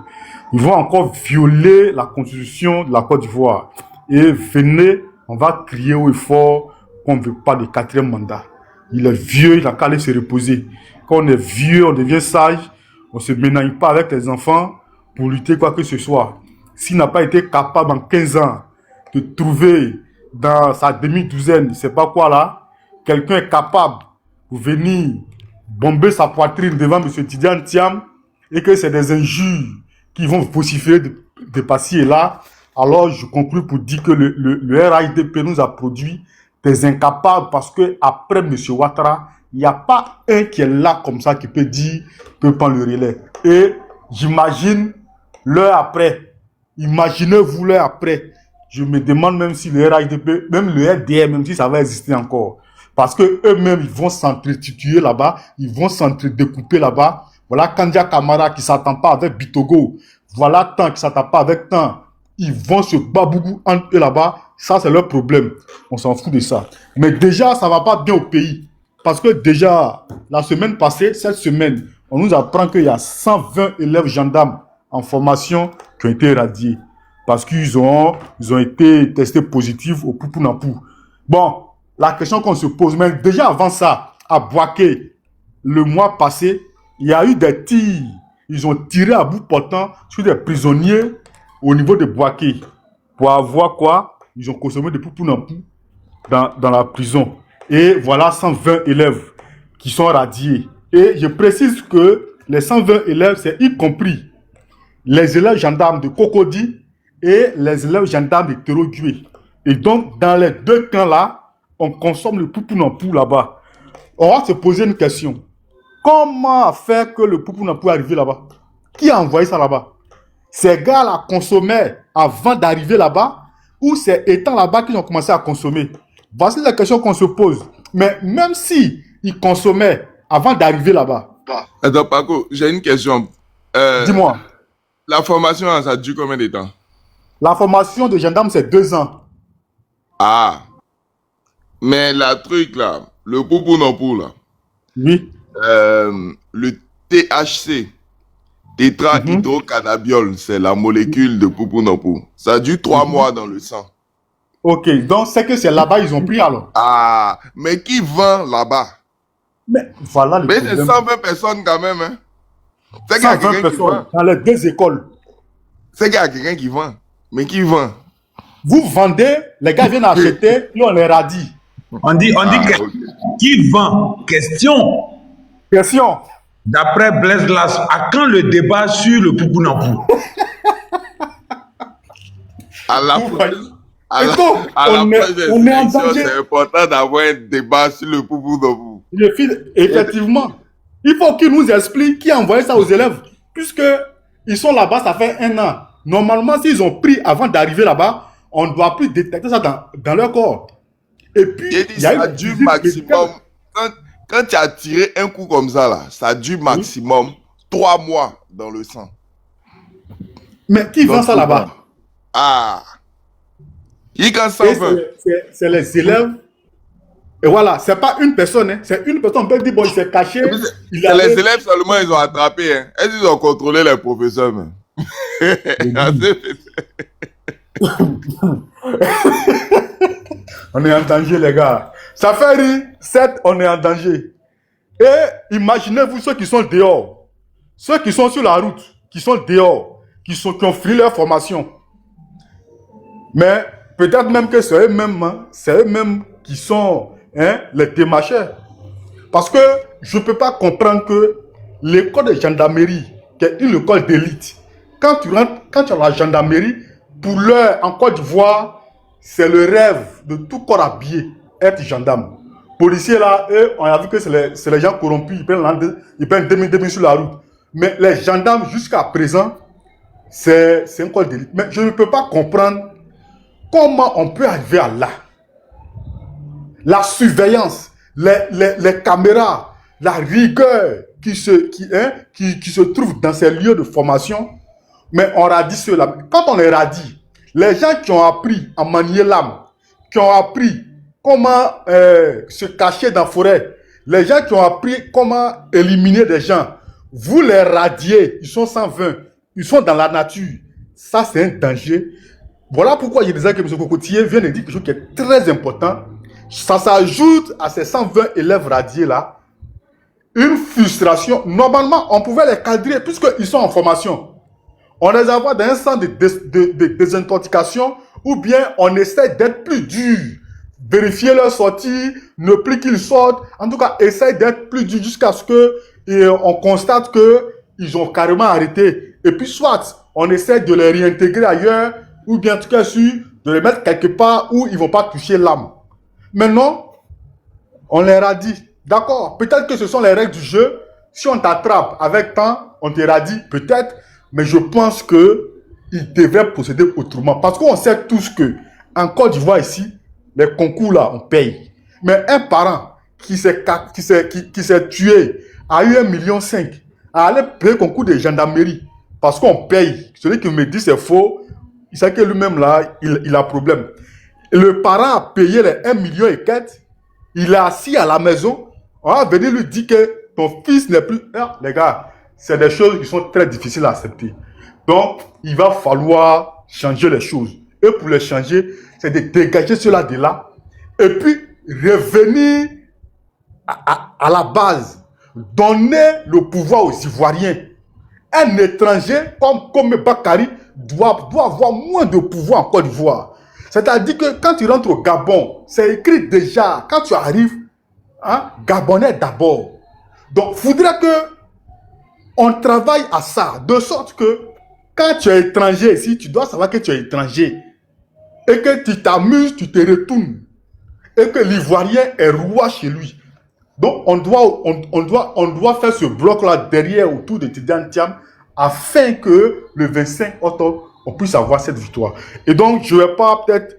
Ils vont encore violer la constitution de la Côte d'Ivoire. Et venez, on va crier haut et fort qu'on ne veut pas de 4e mandat. il est vieux, il a qu'à aller se reposer. Quand on est vieux, on devient sage, on ne se ménage pas avec les enfants pour lutter quoi que ce soit. S'il n'a pas été capable en 15 ans de trouver dans sa demi-douzaine, je ne sais pas quoi là, quelqu'un est capable de venir bomber sa poitrine devant M. Tidiane Thiam et que c'est des injures qui vont vociférer de par-ci et là, alors je conclue pour dire que le RAIDP nous a produit des incapables parce que après M. Ouattara, il n'y a pas un qui est là comme ça qui peut dire, peut prendre le relais. Et j'imagine l'heure après, imaginez-vous l'heure après, je me demande même si le RAIDP, même le RDM, même si ça va exister encore. Parce que eux-mêmes, ils vont s'entretuer là-bas, ils vont s'entre-découper là-bas. Voilà Kandia Kamara qui ne s'attend pas avec Bitogo. Voilà Tan qui ne s'attend pas avec Tan. Ils vont se babougou entre eux là-bas. Ça, c'est leur problème. On s'en fout de ça. Mais déjà, ça ne va pas bien au pays. Parce que déjà, la semaine passée, cette semaine, on nous apprend qu'il y a 120 élèves gendarmes en formation qui ont été radiés. Parce qu'ils ont été testés positifs au Poupounapou. Bon, la question qu'on se pose, mais déjà avant ça, à Boaké, le mois passé, il y a eu des tirs. Ils ont tiré à bout portant sur des prisonniers au niveau de Boaké. Pour avoir quoi? Ils ont consommé des Poupounapou dans la prison. Et voilà 120 élèves qui sont radiés. Et je précise que les 120 élèves, c'est y compris les élèves gendarmes de Cocody et les élèves gendarmes de Terogué. Et donc, dans les deux camps-là, on consomme le Poupounapou là-bas. On va se poser une question. Comment faire que le Poupounapou est arrivé là-bas? Qui a envoyé ça là-bas? Ces gars-là consommaient avant d'arriver là-bas ou c'est étant là-bas qu'ils ont commencé à consommer? Voici la question qu'on se pose. Mais même si ils consommaient avant d'arriver là-bas. Attends, Paco, j'ai une question. Dis-moi. La formation, ça dure combien de temps? La formation de gendarme, c'est 2 ans. Ah. Mais la truc là, le Poupounapou là. Oui. Le THC, tétrahydrocannabiol, c'est la molécule de Poupounapou. Ça dure 3 mois dans le sang. Ok, donc c'est que c'est là-bas ils ont pris alors. Ah, mais qui vend là-bas? Mais voilà le Mais problème. c'est 120 personnes quand même, hein. C'est qu'il y a 120 quelqu'un qui vend. personnes dans les 2 écoles. C'est qu'il y a quelqu'un qui vend. Mais qui vend? Vous vendez, les gars viennent acheter, puis on les radie. On dit que ok. qui vend? Question. Question. D'après Blaise Glass, à quand le débat sur le Poupounapou? À la Vous fin, voyez. à la, Écoute, à la on fin est des en élections, danger. c'est important d'avoir un débat sur le Poupounapou. Effectivement, il faut qu'ils nous expliquent qui a envoyé ça aux élèves. Puisque ils sont là-bas, ça fait 1 an. Normalement, s'ils ont pris avant d'arriver là-bas, on ne doit plus détecter ça dans leur corps. Et puis, J'ai dit, il y a ça une dure visite maximum. médicale. Quand tu as tiré un coup comme ça, là, ça dure maximum 3 mois dans le sang. Mais qui vend Donc, ça là-bas? Ah. Il quand ça Et veut. c'est les élèves. Et voilà, c'est pas une personne, hein. C'est une personne. On peut dire, bon, il s'est caché. Il C'est les allait- élèves seulement, ils ont attrapé. Hein. Est-ce qu'ils ont contrôlé les professeurs même? On est en danger, les gars. Ça fait rire. Certes, on est en danger. Et imaginez-vous ceux qui sont dehors. Ceux qui sont sur la route, qui sont dehors, qui ont fini leur formation. Mais peut-être même que c'est eux-mêmes qui sont les démarcheurs. Parce que je ne peux pas comprendre que l'école de gendarmerie, qui est une école d'élite, quand tu rentres, quand tu as la gendarmerie, pour l'heure en Côte d'Ivoire, c'est le rêve de tout corps habillé, être gendarme. Policiers là, eux, on a vu que c'est les gens corrompus, ils prennent 2000 sur la route. Mais les gendarmes, jusqu'à présent, c'est un corps d'élite. Mais je ne peux pas comprendre comment on peut arriver à là. La surveillance, les caméras, la rigueur qui se trouve dans ces lieux de formation, mais on radie ceux-là. Quand on les radie, les gens qui ont appris à manier l'âme, qui ont appris comment se cacher dans la forêt, les gens qui ont appris comment éliminer des gens, vous les radiez, ils sont 120, ils sont dans la nature. Ça, c'est un danger. Voilà pourquoi je disais que M. Cocotier vient de dire quelque chose qui est très important. Ça s'ajoute à ces 120 élèves radiés là, une frustration. Normalement, on pouvait les cadrer puisqu'ils sont en formation. On les envoie dans un centre de désintoxication ou bien on essaie d'être plus dur. Vérifier leur sortie, ne plus qu'ils sortent. En tout cas, essaie d'être plus dur jusqu'à ce qu'on constate qu'ils ont carrément arrêté. Et puis soit, on essaie de les réintégrer ailleurs ou bien en tout cas de les mettre quelque part où ils ne vont pas toucher l'âme. Maintenant, on leur a dit, d'accord, peut-être que ce sont les règles du jeu. Si on t'attrape avec temps, on te radie, peut-être. Mais je pense qu'ils devraient procéder autrement. Parce qu'on sait tous que en Côte d'Ivoire ici, les concours là, on paye. Mais un parent qui s'est tué a eu 1,5 million à aller payer le concours de gendarmerie. Parce qu'on paye. Celui qui me dit c'est faux, il sait que lui-même là, il a problème. Et le parent a payé les 1 million et quelques. Il est assis à la maison. On va venir lui dire que ton fils n'est plus... Ah, les gars, c'est des choses qui sont très difficiles à accepter. Donc, il va falloir changer les choses. Et pour les changer, c'est de dégager cela de là. Et puis, revenir à la base. Donner le pouvoir aux Ivoiriens. Un étranger comme Bakary doit avoir moins de pouvoir en Côte d'Ivoire. C'est-à-dire que quand tu rentres au Gabon, c'est écrit déjà, quand tu arrives, hein, Gabonais d'abord. Donc, il faudrait qu'on travaille à ça, de sorte que quand tu es étranger ici, tu dois savoir que tu es étranger. Et que tu t'amuses, tu te retournes. Et que l'Ivoirien est roi chez lui. Donc, on doit faire ce bloc-là derrière, autour de Tidiane Thiam, afin que le 25 octobre, on puisse avoir cette victoire. Et donc, je ne vais pas peut-être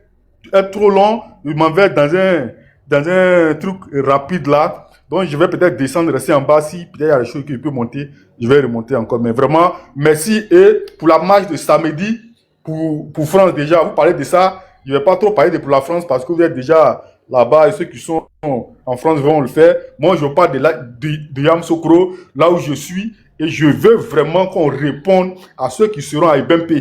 être trop long, je m'en vais dans un truc rapide là. Donc, je vais peut-être descendre, rester en bas. Si peut-être il y a des choses que je peux monter, je vais remonter encore. Mais vraiment, merci. Et pour la marche de samedi, pour France déjà, vous parlez de ça. Je ne vais pas trop parler de pour la France parce que vous êtes déjà là-bas et ceux qui sont en France vont le faire. Moi, je parle de Yamoussoukro, là où je suis. Et je veux vraiment qu'on réponde à ceux qui seront à Ibempe.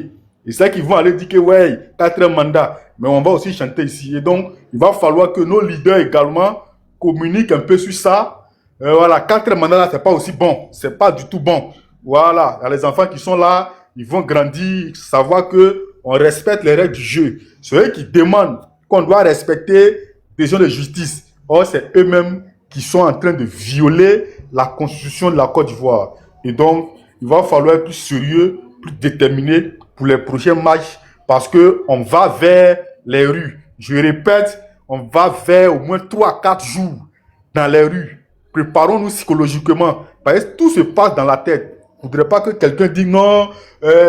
Et ceux qui vont aller dire que, ouais, 4 mandats. Mais on va aussi chanter ici. Et donc, il va falloir que nos leaders également communiquent un peu sur ça. Voilà, 4 mandats là, c'est pas aussi bon. C'est pas du tout bon. Voilà, il y a les enfants qui sont là, ils vont grandir, savoir que on respecte les règles du jeu. Ceux qui demandent qu'on doit respecter les gens de justice, or c'est eux-mêmes qui sont en train de violer la constitution de la Côte d'Ivoire. Et donc, il va falloir être plus sérieux, plus déterminé pour les prochains matchs parce qu'on va vers les rues. Je répète, on va vers au moins 3-4 jours dans les rues. Préparons-nous psychologiquement parce que tout se passe dans la tête. Je ne voudrais pas que quelqu'un dise non,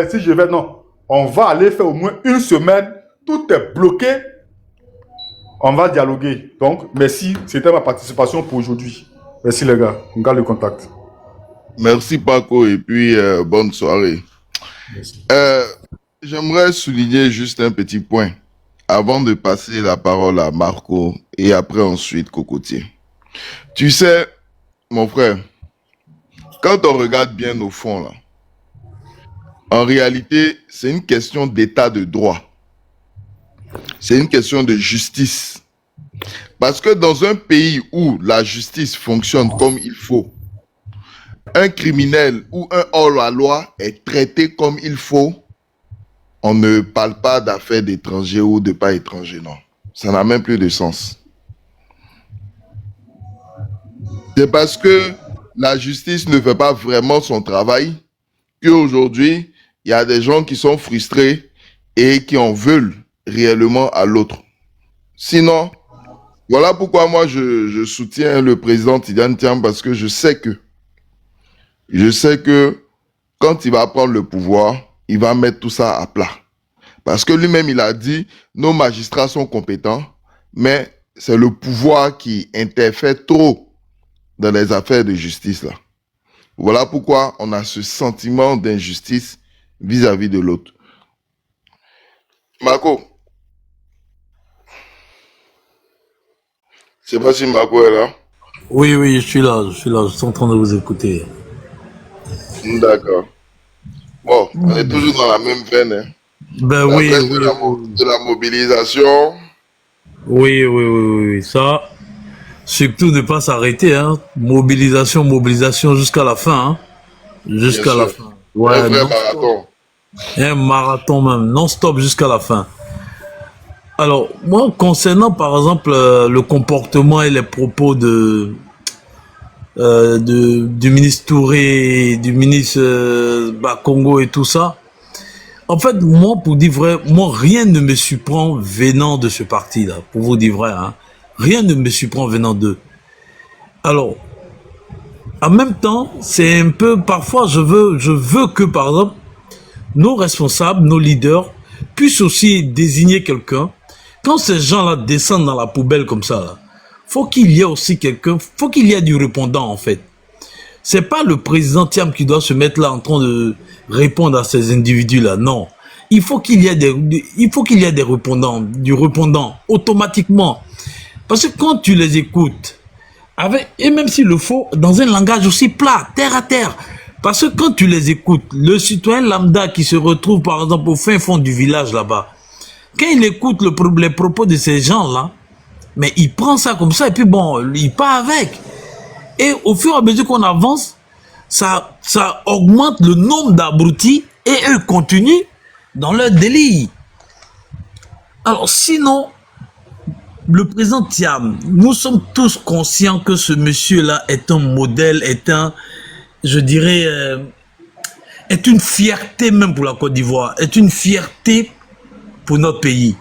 si je vais, non. On va aller faire au moins 1 semaine, tout est bloqué. On va dialoguer. Donc, merci. C'était ma participation pour aujourd'hui. Merci les gars. On garde le contact. Merci Paco et puis bonne soirée. J'aimerais souligner juste un petit point avant de passer la parole à Marco et après ensuite Cocotier. Tu sais, mon frère, quand on regarde bien au fond là, en réalité, c'est une question d'état de droit. C'est une question de justice. Parce que dans un pays où la justice fonctionne comme il faut, un criminel ou un hors-la-loi est traité comme il faut, on ne parle pas d'affaires d'étrangers ou de pas étrangers, non. Ça n'a même plus de sens. C'est parce que la justice ne fait pas vraiment son travail qu'aujourd'hui, il y a des gens qui sont frustrés et qui en veulent réellement à l'autre. Sinon, voilà pourquoi moi je soutiens le président Tidiane Thiam parce que je sais que quand il va prendre le pouvoir, il va mettre tout ça à plat. Parce que lui-même, il a dit, nos magistrats sont compétents, mais c'est le pouvoir qui interfère trop dans les affaires de justice là. Voilà pourquoi on a ce sentiment d'injustice vis-à-vis de l'autre. Marco. Je sais pas si Marco est là. Oui, je suis là, je suis en train de vous écouter. D'accord. Bon, on est toujours dans la même veine. Hein. Ben La oui, veine de la mobilisation, Oui, oui, oui, oui, oui. Ça, surtout ne pas s'arrêter, hein. Mobilisation, mobilisation jusqu'à la fin, hein. Bien Jusqu'à la sûr. fin. Un Ouais, vrai non-stop. marathon. Un marathon même, non-stop jusqu'à la fin. Alors, moi, concernant par exemple le comportement et les propos du ministre Touré, du ministre Congo et tout ça, en fait, moi, pour dire vrai, moi, rien ne me surprend venant de ce parti-là, pour vous dire vrai, hein. Rien ne me surprend venant d'eux. Alors, en même temps, c'est un peu, parfois, je veux que, par exemple, nos responsables, nos leaders, puissent aussi désigner quelqu'un. Quand ces gens-là descendent dans la poubelle comme ça, là, faut qu'il y ait aussi quelqu'un, faut qu'il y ait du répondant, en fait. C'est pas le président Thiam qui doit se mettre là en train de répondre à ces individus-là, non. Il faut qu'il y ait des répondants, du répondant, automatiquement. Parce que quand tu les écoutes, et même s'il le faut, dans un langage aussi plat, terre à terre. Parce que quand tu les écoutes, le citoyen lambda qui se retrouve par exemple au fin fond du village là-bas, quand il écoute les propos de ces gens-là, mais il prend ça comme ça et puis bon, il part avec. Et au fur et à mesure qu'on avance, ça augmente le nombre d'abrutis et eux continuent dans leur délire. Alors sinon, le président Thiam, nous sommes tous conscients que ce monsieur-là est un modèle, je dirais, est une fierté même pour la Côte d'Ivoire, est une fierté pour notre pays.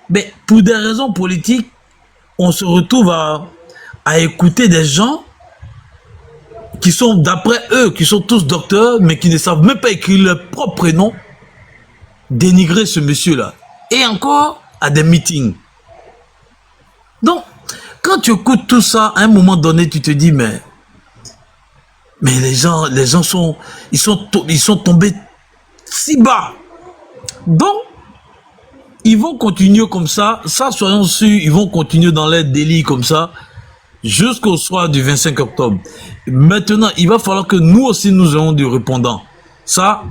Mais pour des raisons politiques, on se retrouve à écouter des gens qui sont, d'après eux, qui sont tous docteurs, mais qui ne savent même pas écrire leur propre prénom, dénigrer ce monsieur-là. Et encore à des meetings. Donc, quand tu écoutes tout ça, à un moment donné, tu te dis, mais les gens ils sont tombés si bas. Donc, ils vont continuer comme ça, soyons sûrs, ils vont continuer dans leur délit comme ça, jusqu'au soir du 25 octobre. Maintenant, il va falloir que nous aussi, nous ayons du répondant. Ça,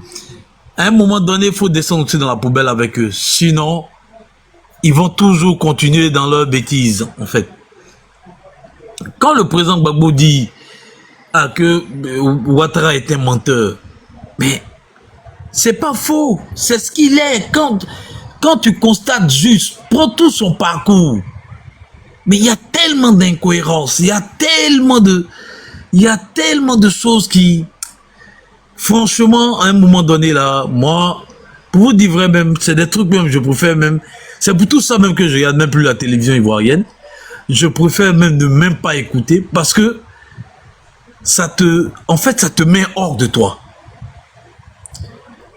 à un moment donné, il faut descendre aussi dans la poubelle avec eux. Sinon, ils vont toujours continuer dans leur bêtise, en fait. Quand le président Gbagbo dit que Ouattara est un menteur, mais c'est pas faux, c'est ce qu'il est. Quand tu constates juste, prends tout son parcours. Mais il y a tellement d'incohérences, il y a tellement de choses qui, franchement, à un moment donné là, moi, pour vous dire vrai même, c'est des trucs même, je préfère même, c'est pour tout ça même que je regarde même plus la télévision ivoirienne. Je préfère même ne même pas écouter parce que ça te met hors de toi.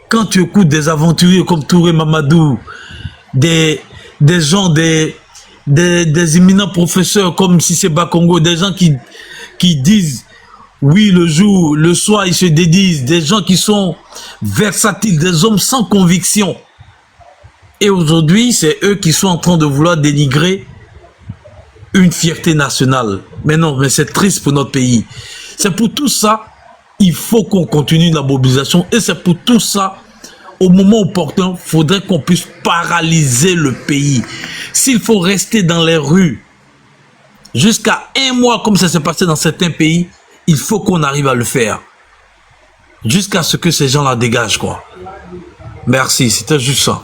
Quand tu écoutes des aventuriers comme Touré Mamadou, des gens, des éminents professeurs comme Cissé Bakongo, des gens qui disent oui le soir ils se dédisent, des gens qui sont versatiles, des hommes sans conviction. Et aujourd'hui, c'est eux qui sont en train de vouloir dénigrer une fierté nationale. Mais non, mais c'est triste pour notre pays. C'est pour tout ça, il faut qu'on continue la mobilisation. Et c'est pour tout ça, au moment opportun, il faudrait qu'on puisse paralyser le pays. S'il faut rester dans les rues jusqu'à 1 mois, comme ça s'est passé dans certains pays, il faut qu'on arrive à le faire. Jusqu'à ce que ces gens-là dégagent, quoi. Merci, c'était juste ça.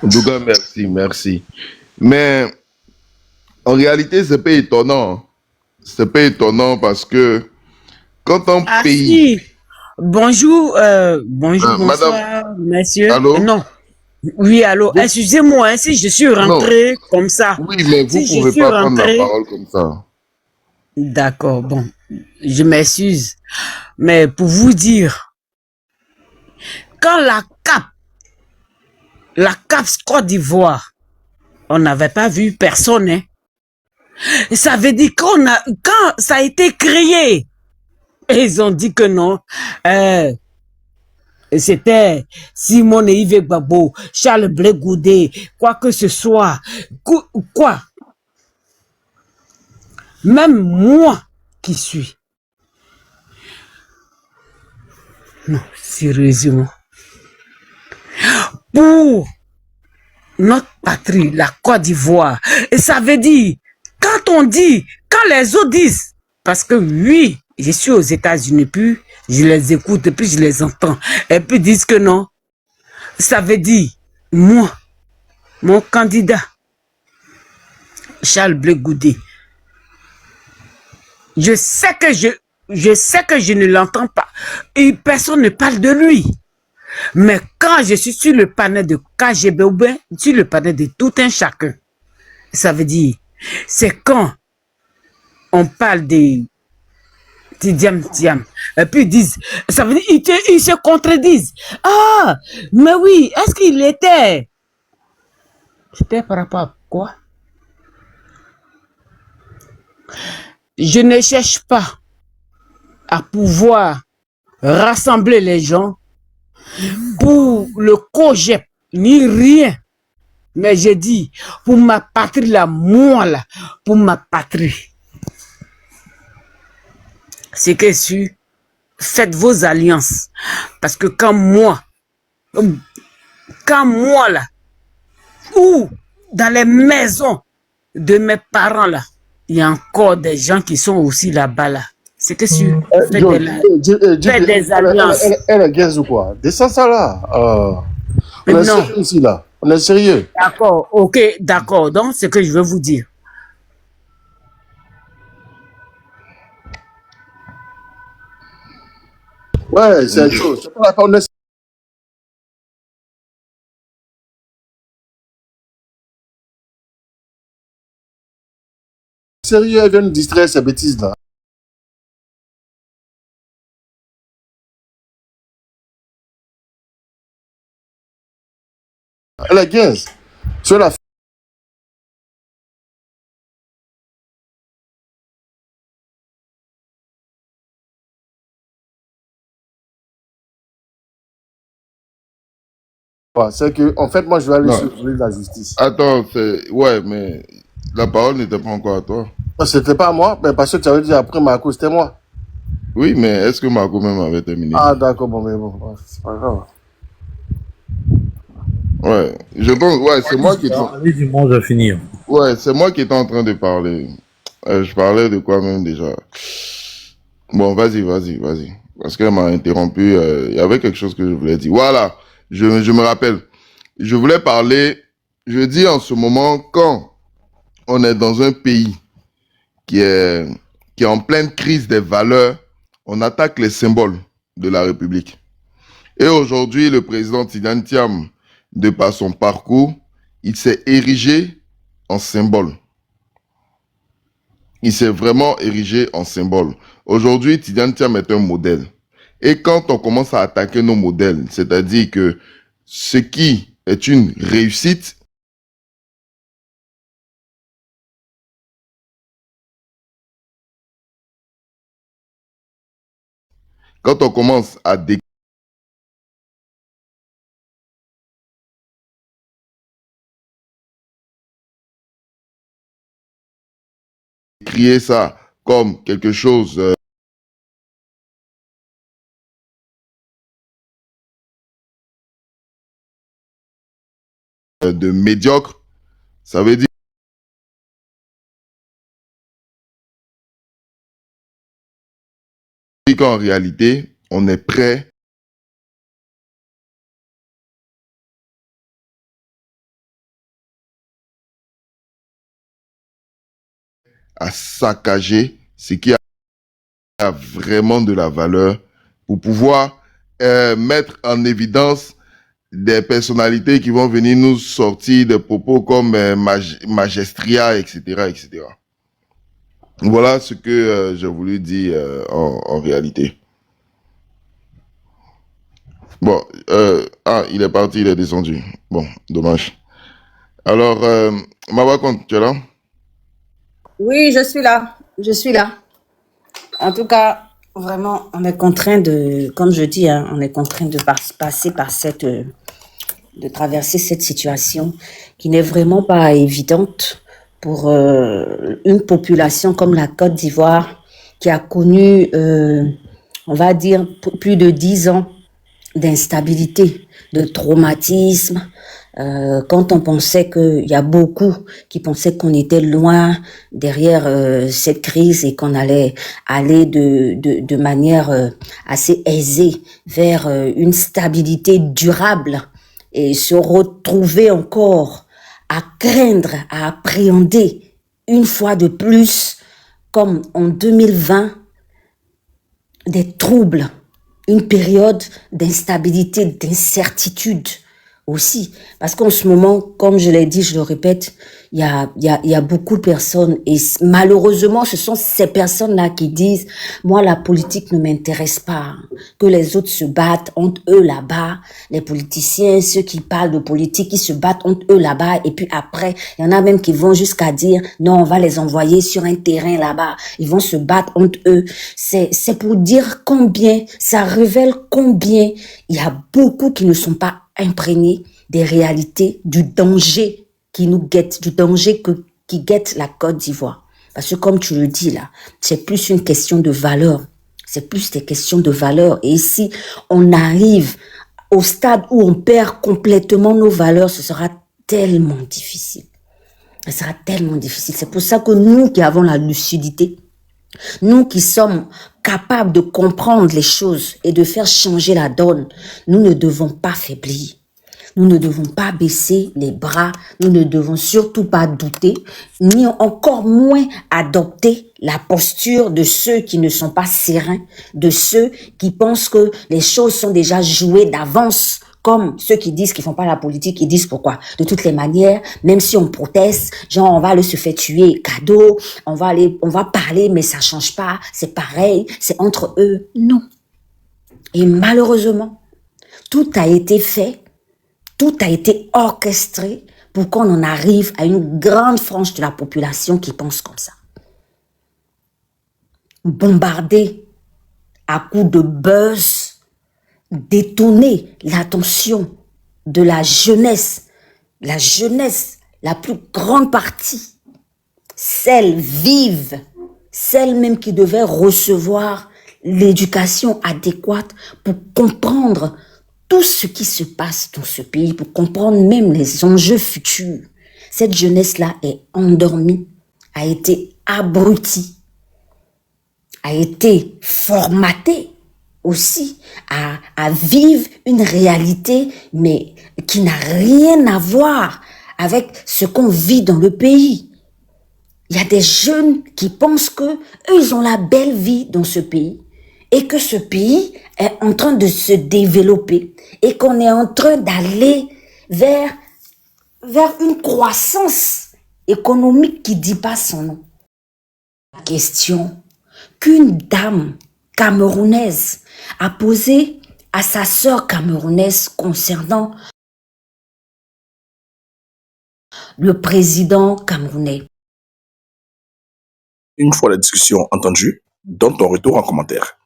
En tout cas, merci. Mais en réalité, c'est pas étonnant. C'est pas étonnant parce que quand un pays... Si. Bonjour, bonjour, bonsoir, madame, monsieur. allô? Non. Oui, allô. Excusez-moi, hein, si je suis rentré comme ça. Oui, mais vous Si ne pouvez pas prendre la parole comme ça. D'accord, bon. Je m'excuse. Mais pour vous dire, quand la CAP Côte d'Ivoire, on n'avait pas vu personne, hein. Ça veut dire quand ça a été créé, et ils ont dit que non, c'était Simone et Yves Gbagbo, Charles Blé Goudé, quoi que ce soit, quoi. Même moi qui suis. Non, sérieusement. Pour notre patrie, la Côte d'Ivoire. Et ça veut dire, quand les autres disent, parce que oui, je suis aux États-Unis, puis je les écoute, puis je les entends, et puis ils disent que non, ça veut dire, moi, mon candidat, Charles Blé Goudé, je sais que je ne l'entends pas, et personne ne parle de lui. Mais quand je suis sur le panel de KGB ou bien sur le panel de tout un chacun, ça veut dire, c'est quand on parle de Tidiam Tiam, et puis ils disent, ça veut dire, ils se contredisent. Ah, mais oui, est-ce qu'il était? C'était par rapport à quoi? Je ne cherche pas à pouvoir rassembler les gens pour le COGEP, ni rien. Mais j'ai dit, pour ma patrie, là, moi, là, pour ma patrie. C'est que sûr, faites vos alliances. Parce que quand moi, là, ou dans les maisons de mes parents, là, il y a encore des gens qui sont aussi là-bas, là. C'est que sûr, faites des alliances. Elle est gaze ou quoi? Descends ça là. On est sérieux ici là. On est sérieux. D'accord, ok, d'accord. Donc, c'est ce que je veux vous dire. Ouais, c'est chaud. C'est pas la peine, on est sérieux, elle vient nous distraire ces bêtises là. Elle est gaze. Sur la c'est que, en fait, moi, je vais aller Non. sur la justice. Attends, ouais, mais la parole n'était pas encore à toi. C'était pas à moi, mais parce que tu avais dit après Marco, c'était moi. Oui, mais est-ce que Marco même avait terminé? Ah, d'accord, bon, mais bon, ouais, c'est pas grave. Ouais, je pense, ouais, c'est moi qui étais. Allez-y, moi, je vais finir. Ouais, c'est moi qui étais en train de parler. Je parlais de quoi même déjà? Bon, vas-y. Parce qu'elle m'a interrompu. Il y avait quelque chose que je voulais dire. Voilà, je me rappelle. Je voulais parler. Je dis en ce moment, quand on est dans un pays qui est en pleine crise des valeurs, on attaque les symboles de la République. Et aujourd'hui, le président Tidiane Thiam, de par son parcours, il s'est érigé en symbole. Il s'est vraiment érigé en symbole. Aujourd'hui, Tidiane Thiam est un modèle. Et quand on commence à attaquer nos modèles, c'est-à-dire que ce qui est une réussite, quand on commence à décrier ça comme quelque chose de médiocre, ça veut dire qu'en réalité, on est prêt à saccager ce qui a vraiment de la valeur pour pouvoir mettre en évidence des personnalités qui vont venir nous sortir des propos comme Magestria, etc., etc. Voilà ce que j'ai voulu dire en réalité. Bon, il est parti, il est descendu. Bon, dommage. Alors, Mawa Konte, tu es là? Oui, je suis là. Je suis là. En tout cas, vraiment, on est contraint de, comme je dis, hein, on est contraint de passer par de traverser cette situation qui n'est vraiment pas évidente pour une population comme la Côte d'Ivoire qui a connu, on va dire, plus de 10 ans d'instabilité, de traumatisme, Quand on pensait qu'il y a beaucoup qui pensaient qu'on était loin derrière cette crise et qu'on allait aller de manière assez aisée vers une stabilité durable et se retrouver encore à craindre, à appréhender une fois de plus, comme en 2020, des troubles, une période d'instabilité, d'incertitude aussi. Parce qu'en ce moment, comme je l'ai dit, je le répète, il y a beaucoup de personnes et malheureusement, ce sont ces personnes-là qui disent, moi, la politique ne m'intéresse pas, que les autres se battent entre eux là-bas, les politiciens, ceux qui parlent de politique, ils se battent entre eux là-bas et puis après, il y en a même qui vont jusqu'à dire, non, on va les envoyer sur un terrain là-bas, ils vont se battre entre eux. C'est pour dire combien, ça révèle combien il y a beaucoup qui ne sont pas imprégnés des réalités, du danger qui nous guette, du danger qui guette la Côte d'Ivoire. Parce que comme tu le dis là, c'est plus une question de valeur. C'est plus des questions de valeur. Et si on arrive au stade où on perd complètement nos valeurs, ce sera tellement difficile. Ce sera tellement difficile. C'est pour ça que nous qui avons la lucidité, nous qui sommes capables de comprendre les choses et de faire changer la donne, nous ne devons pas faiblir. Nous ne devons pas baisser les bras, nous ne devons surtout pas douter, ni encore moins adopter la posture de ceux qui ne sont pas sereins, de ceux qui pensent que les choses sont déjà jouées d'avance, comme ceux qui disent qu'ils font pas la politique, ils disent pourquoi. De toutes les manières, même si on proteste, genre on va aller se faire tuer, cadeau, on va parler, mais ça change pas, c'est pareil, c'est entre eux. Non. Et malheureusement, tout a été fait, tout a été orchestré pour qu'on en arrive à une grande frange de la population qui pense comme ça. Bombarder à coups de buzz, détourner l'attention de la jeunesse, la plus grande partie, celle vive, celle même qui devait recevoir l'éducation adéquate pour comprendre tout ce qui se passe dans ce pays, pour comprendre même les enjeux futurs. Cette jeunesse-là est endormie, a été abrutie, a été formatée aussi à vivre une réalité, mais qui n'a rien à voir avec ce qu'on vit dans le pays. Il y a des jeunes qui pensent que eux, ils ont la belle vie dans ce pays et que ce pays est en train de se développer et qu'on est en train d'aller vers une croissance économique qui dit pas son nom. La question qu'une dame camerounaise a posée à sa sœur camerounaise concernant le président camerounais. Une fois la discussion entendue, donne ton retour en commentaire.